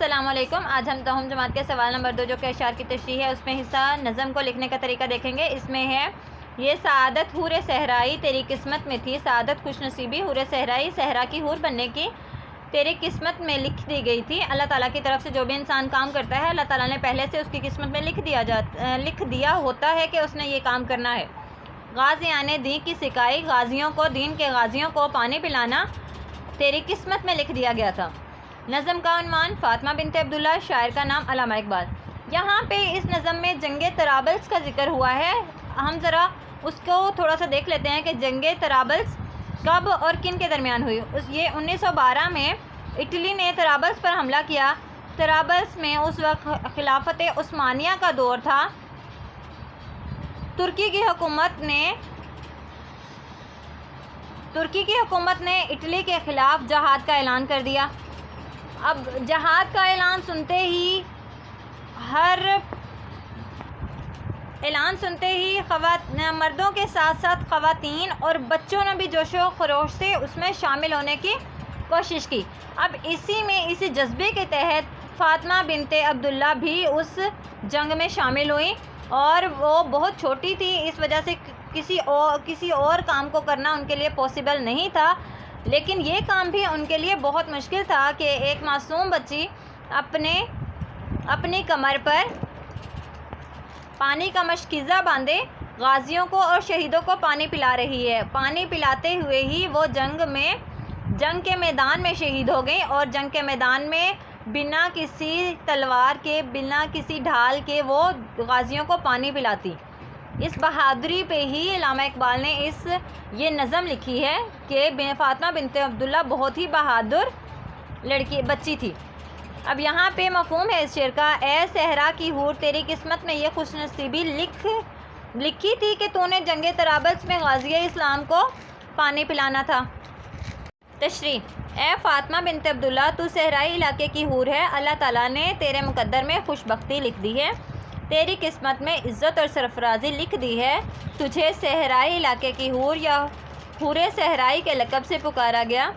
السلام علیکم۔ آج ہم تہم جماعت کے سوال نمبر 2 جو کہ اشعار کی تشریح ہے اس میں حصہ نظم کو لکھنے کا طریقہ دیکھیں گے۔ اس میں ہے یہ سعادت حور صحرائی تیری قسمت میں تھی، سعادت خوش نصیبی حور صحرائی صحرا کی حور بننے کی تیری قسمت میں لکھ دی گئی تھی۔ اللہ تعالیٰ کی طرف سے جو بھی انسان کام کرتا ہے اللہ تعالیٰ نے پہلے سے اس کی قسمت میں لکھ دیا ہوتا ہے کہ اس نے یہ کام کرنا ہے۔ غازیان دین کی سکائی، غازیوں کو، دین کے غازیوں کو پانی پلانا تیری قسمت میں لکھ دیا گیا تھا۔ نظم کا عنوان فاطمہ بنت عبداللہ، شاعر کا نام علامہ اقبال۔ یہاں پہ اس نظم میں جنگ طرابلس کا ذکر ہوا ہے۔ ہم ذرا اس کو تھوڑا سا دیکھ لیتے ہیں کہ جنگ طرابلس کب اور کن کے درمیان ہوئی۔ یہ 1912 میں اٹلی نے طرابلس پر حملہ کیا۔ طرابلس میں اس وقت خلافت عثمانیہ کا دور تھا۔ ترکی کی حکومت نے اٹلی کے خلاف جہاد کا اعلان کر دیا۔ اب جہاد کا اعلان سنتے ہی مردوں کے ساتھ ساتھ خواتین اور بچوں نے بھی جوش و خروش سے اس میں شامل ہونے کی کوشش کی۔ اب اسی جذبے کے تحت فاطمہ بنت عبداللہ بھی اس جنگ میں شامل ہوئی، اور وہ بہت چھوٹی تھی، اس وجہ سے کسی اور کام کو کرنا ان کے لیے پاسبل نہیں تھا، لیکن یہ کام بھی ان کے لیے بہت مشکل تھا کہ ایک معصوم بچی اپنی کمر پر پانی کا مشکیزہ باندھے غازیوں کو اور شہیدوں کو پانی پلا رہی ہے۔ پانی پلاتے ہوئے ہی وہ جنگ کے میدان میں شہید ہو گئی، اور جنگ کے میدان میں بنا کسی تلوار کے، بنا کسی ڈھال کے وہ غازیوں کو پانی پلاتی۔ اس بہادری پہ ہی علامہ اقبال نے یہ نظم لکھی ہے کہ فاطمہ بنت عبداللہ بہت ہی بہادر بچی تھی۔ اب یہاں پہ مفہوم ہے اس شعر کا، اے صحرا کی حور تیری قسمت میں یہ خوش نصیبی لکھی تھی کہ تو نے جنگ طرابلس میں غازی اسلام کو پانی پلانا تھا۔ تشریح: اے فاطمہ بنت عبداللہ، تو صحرائی علاقے کی حور ہے۔ اللہ تعالیٰ نے تیرے مقدر میں خوش بختی لکھ دی ہے، تیری قسمت میں عزت اور سرفرازی لکھ دی ہے۔ تجھے صحرائی علاقے کی حور یا حور صحرائی کے لقب سے پکارا گیا۔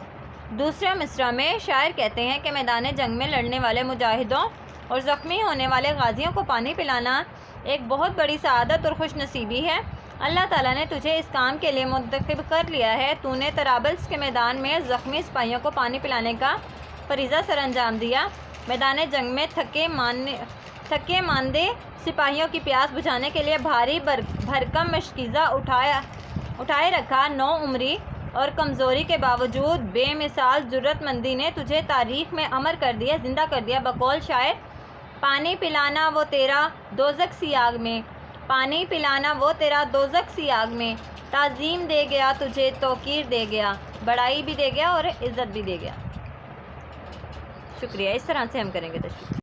دوسرے مصرع میں شاعر کہتے ہیں کہ میدان جنگ میں لڑنے والے مجاہدوں اور زخمی ہونے والے غازیوں کو پانی پلانا ایک بہت بڑی سعادت اور خوش نصیبی ہے۔ اللہ تعالیٰ نے تجھے اس کام کے لیے منتخب کر لیا ہے۔ تو نے طرابلس کے میدان میں زخمی سپاہیوں کو پانی پلانے کا فریضہ سر انجام دیا۔ میدان جنگ میں تھکے ماندے سپاہیوں کی پیاس بجھانے کے لیے بھاری بھرکم مشکیزہ اٹھائے رکھا۔ نو عمری اور کمزوری کے باوجود بے مثال جرأت مندی نے تجھے تاریخ میں امر کر دیا، زندہ کر دیا۔ بقول شاعر، پانی پلانا وہ تیرا دوزخ سی آگ میں، پانی پلانا وہ تیرا دوزخ سی آگ میں، تعظیم دے گیا تجھے، توقیر دے گیا، بڑائی بھی دے گیا اور عزت بھی دے گیا۔ شکریہ۔ اس طرح سے ہم کریں گے تشریح۔